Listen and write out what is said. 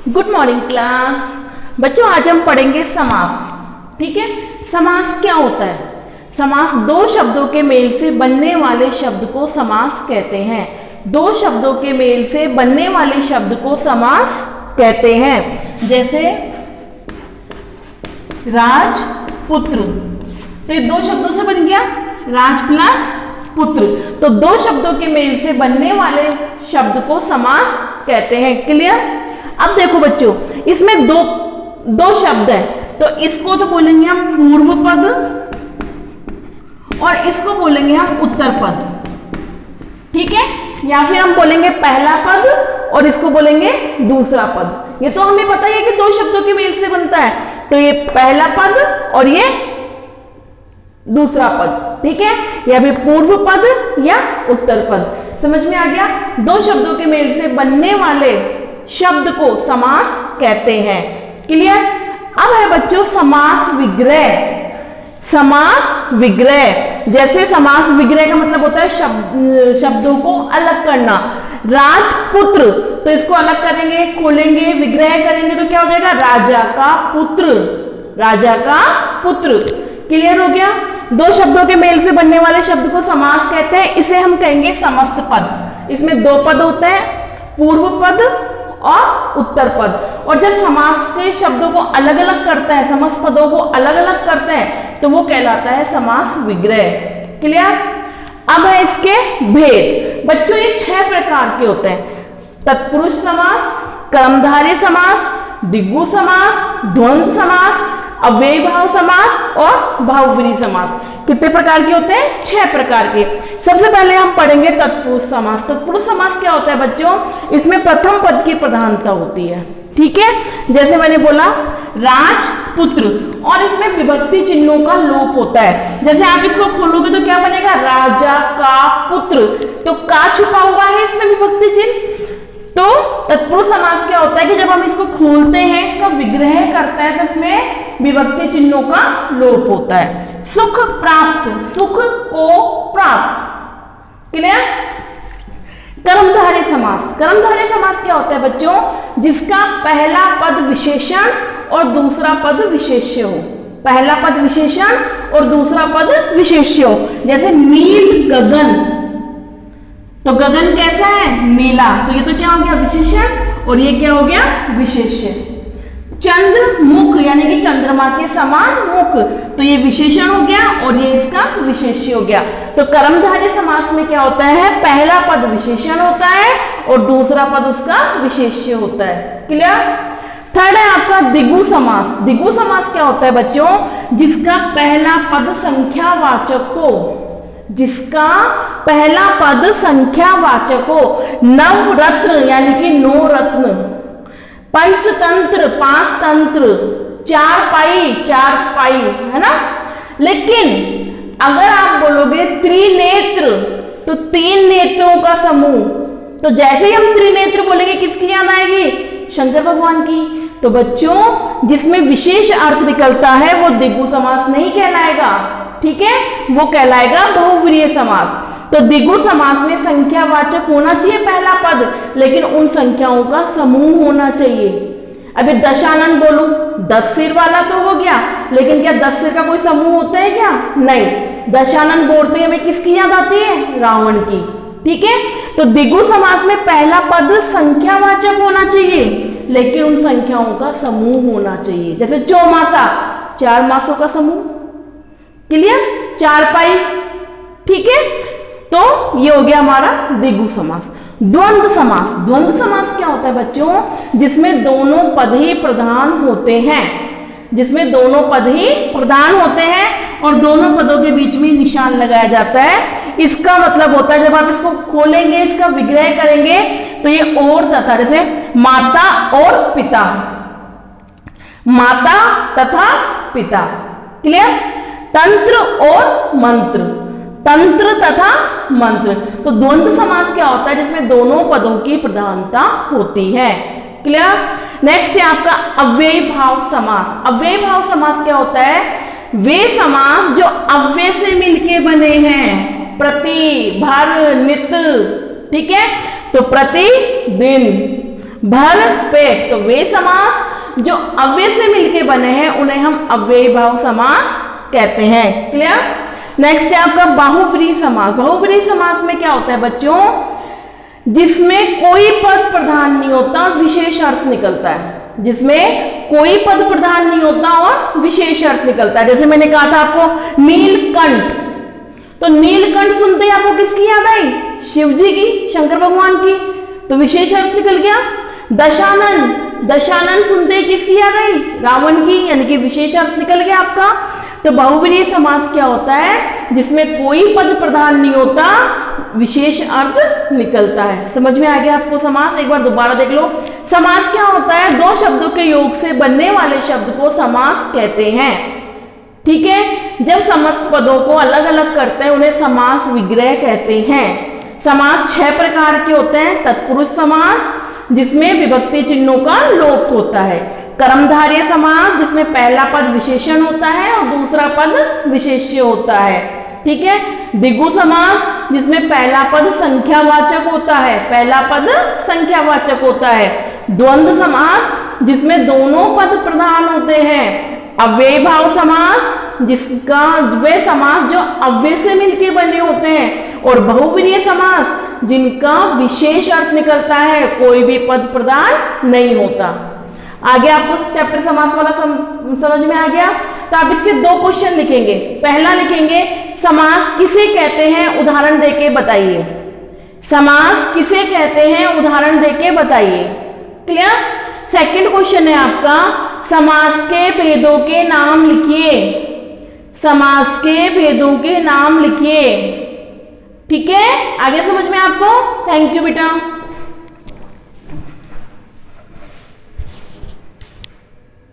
Good morning class. बच्चों आज हम पढ़ेंगे समास। ठीक है, समास क्या होता है? समास दो शब्दों के मेल से बनने वाले शब्द को समास कहते हैं। दो शब्दों के मेल से बनने वाले शब्द को समास कहते हैं। जैसे राज पुत्र, तो ये दो शब्दों से बन गया राज प्लस पुत्र। तो दो शब्दों के मेल से बनने वाले शब्द को समास कहते हैं। क्लियर? अब देखो बच्चों, इसमें दो शब्द है, तो इसको तो बोलेंगे हम पूर्व पद और इसको बोलेंगे हम उत्तर पद। ठीक है, या फिर हम बोलेंगे पहला पद और इसको बोलेंगे दूसरा पद। ये तो हमें पता ही है कि दो शब्दों के मेल से बनता है, तो ये पहला पद और ये दूसरा पद। ठीक है, या भी पूर्व पद या उत्तर पद। समझ में आ गया? दो शब्दों के मेल से बनने वाले शब्द को समास कहते हैं। क्लियर? अब है बच्चों समास विग्रह। समास विग्रह, जैसे समास विग्रह का मतलब होता है शब्दों को अलग करना। राजपुत्र, तो इसको अलग करेंगे, खोलेंगे, विग्रह करेंगे तो क्या हो जाएगा? राजा का पुत्र। राजा का पुत्र। क्लियर हो गया? दो शब्दों के मेल से बनने वाले शब्द को समास कहते हैं। इसे हम कहेंगे समस्त पद। इसमें दो पद होते हैं, पूर्व पद और उत्तर पद। और जब समास के शब्दों को अलग अलग करते हैं, समस्त पदों को अलग अलग करते हैं, तो वो कहलाता है समास विग्रह। क्लियर? अब है इसके भेद। बच्चों ये 6 प्रकार के होते हैं: तत्पुरुष समास, कर्मधारय समास, द्विगु समास, द्वंद्व समास, अव्ययीभाव समास और बहुव्रीहि समास। कितने प्रकार के होते हैं? 6 प्रकार के। सबसे पहले हम पढ़ेंगे तत्पुरुष समास। तत्पुरुष समास क्या होता है बच्चों? इसमें प्रथम पद की प्रधानता होती है। ठीक है, जैसे मैंने बोला राजपुत्र, और इसमें विभक्ति चिन्हों का लोप होता है। जैसे आप इसको खोलोगे तो क्या बनेगा? राजा का पुत्र। तो का छुपा हुआ है इसमें विभक्ति चिन्ह। तो तत्पुरुष समास क्या होता है कि जब हम इसको खोलते हैं, इसका विग्रह करते हैं, तो इसमें विभक्ति चिन्हों का लोप होता है। सुख प्राप्त, सुख को प्राप्त। क्लियर? कर्मधारय समास। कर्मधारय समास क्या होता है बच्चों? जिसका पहला पद विशेषण और दूसरा पद विशेष्य हो। पहला पद विशेषण और दूसरा पद विशेष्य हो। जैसे नील गगन, तो गगन कैसा है? नीला। तो ये तो क्या हो गया? विशेषण, और ये क्या हो गया? विशेष्य। चंद्र मुख, यानी कि चंद्रमा के समान मुख, तो ये विशेषण हो गया और ये इसका विशेष्य हो गया। तो कर्मधारय समास में क्या होता है? पहला पद विशेषण होता है और दूसरा पद उसका विशेष्य होता है। क्लियर? थर्ड है आपका द्विगु समास। द्विगु समास क्या होता है बच्चों? जिसका पहला पद संख्यावाचक हो। जिसका पहला पद संख्यावाचक हो। नवरत्न, यानी कि 9 रत्न। पंचतंत्र, 5 तंत्र। चारपाई, 4 पाई, है ना? लेकिन अगर आप बोलोगे त्रिनेत्र, तो 3 नेत्रों का समूह। तो जैसे ही हम त्रिनेत्र बोलेंगे, किसकी याद आएगी? शंकर भगवान की। तो बच्चों जिसमें विशेष अर्थ निकलता है वो द्विगु समास नहीं कहलाएगा। ठीक है, वो कहलाएगा बहुव्रीहि समास। तो द्विगु समास में संख्यावाचक होना चाहिए पहला पद, लेकिन उन संख्याओं का समूह होना चाहिए। अभी दशानन बोलूं, 10 सिर वाला तो हो गया, लेकिन क्या 10 सिर का कोई समूह होता है क्या? नहीं। दशानन बोलते हमें किसकी याद आती है? रावण की। ठीक है, तो द्विगु समास में पहला पद संख्यावाचक होना चाहिए, लेकिन उन संख्याओं का समूह होना चाहिए। जैसे चौमासा, 4 मासों का समूह। क्लियर? चारपाई। ठीक है, तो ये हो गया हमारा द्विगु समास। द्वंद्व समास। द्वंद्व समास क्या होता है बच्चों? जिसमें दोनों पद ही प्रधान होते हैं। जिसमें दोनों पद ही प्रधान होते हैं और दोनों पदों के बीच में निशान लगाया जाता है। इसका मतलब होता है, जब आप इसको खोलेंगे, इसका विग्रह करेंगे, तो ये और तथा, जैसे माता और पिता। माता तथा पिता। क्लियर? तंत्र और मंत्र। तंत्र तथा मंत्र। तो द्वंद्व समास क्या होता है? जिसमें दोनों पदों की प्रधानता होती है। क्लियर? नेक्स्ट है आपका अव्ययीभाव समास। अव्ययीभाव समास क्या होता है? वे समास जो अव्यय से मिलके बने हैं। प्रति, भर, नित। ठीक है, तो प्रतिदिन, भर पेट। तो वे समास जो अव्यय से मिलके बने हैं उन्हें हम अव्ययी भाव समास कहते हैं। क्लियर? नेक्स्ट है आपका बहुब्रीहि समास। बहुब्रीहि समास में क्या होता है बच्चों, जिसमें कोई पद प्रधान नहीं होता, विशेष अर्थ निकलता है। जिसमें कोई पद प्रधान नहीं होता और विशेष अर्थ निकलता है। जैसे मैंने कहा था आपको नीलकंठ, तो नीलकंठ सुनते ही आपको किसकी याद आई? शिव जी की, शंकर भगवान की, तो विशेष अर्थ निकल गया। दशानन, दशानन सुनते ही किसकी याद आई? रावण की, यानी कि विशेष अर्थ निकल गया आपका। तो बहुब्रीहि समास क्या होता है? जिसमें कोई पद प्रधान नहीं होता, विशेष अर्थ निकलता है। समझ में आ गया आपको समास? एक बार दोबारा देख लो। समास क्या होता है? दो शब्दों के योग से बनने वाले शब्द को समास कहते हैं। ठीक है? जब समस्त पदों को अलग अलग करते हैं उन्हें समास विग्रह कहते हैं। समास 6 प्रकार के होते हैं। तत्पुरुष समास, जिसमें विभक्ति चिन्हों का लोप होता है। कर्मधारय समास, जिसमें पहला पद विशेषण होता है और दूसरा पद विशेष्य होता है। ठीक है? द्विगु समास, जिसमें पहला पद संख्यावाचक होता है, पहला पद संख्यावाचक होता है। द्वंद्व समास, जिसमें दोनों पद प्रधान होते हैं। अव्ययी भाव समास, जिसका वे समास जो अव्यय से मिलके बने होते हैं। और बहुब्रीहि समास, जिनका विशेष अर्थ निकलता है, कोई भी पद प्रधान नहीं होता। आगे आपको चैप्टर समास वाला समझ में आ गया? तो आप इसके 2 क्वेश्चन लिखेंगे। पहला लिखेंगे समास किसे कहते हैं, उदाहरण देके बताइए। समास किसे कहते हैं, उदाहरण देके बताइए। क्लियर? सेकंड क्वेश्चन है आपका, समास के भेदों के नाम लिखिए। समास के भेदों के नाम लिखिए। ठीक है? आगे समझ में आपको? थैंक यू बेटा।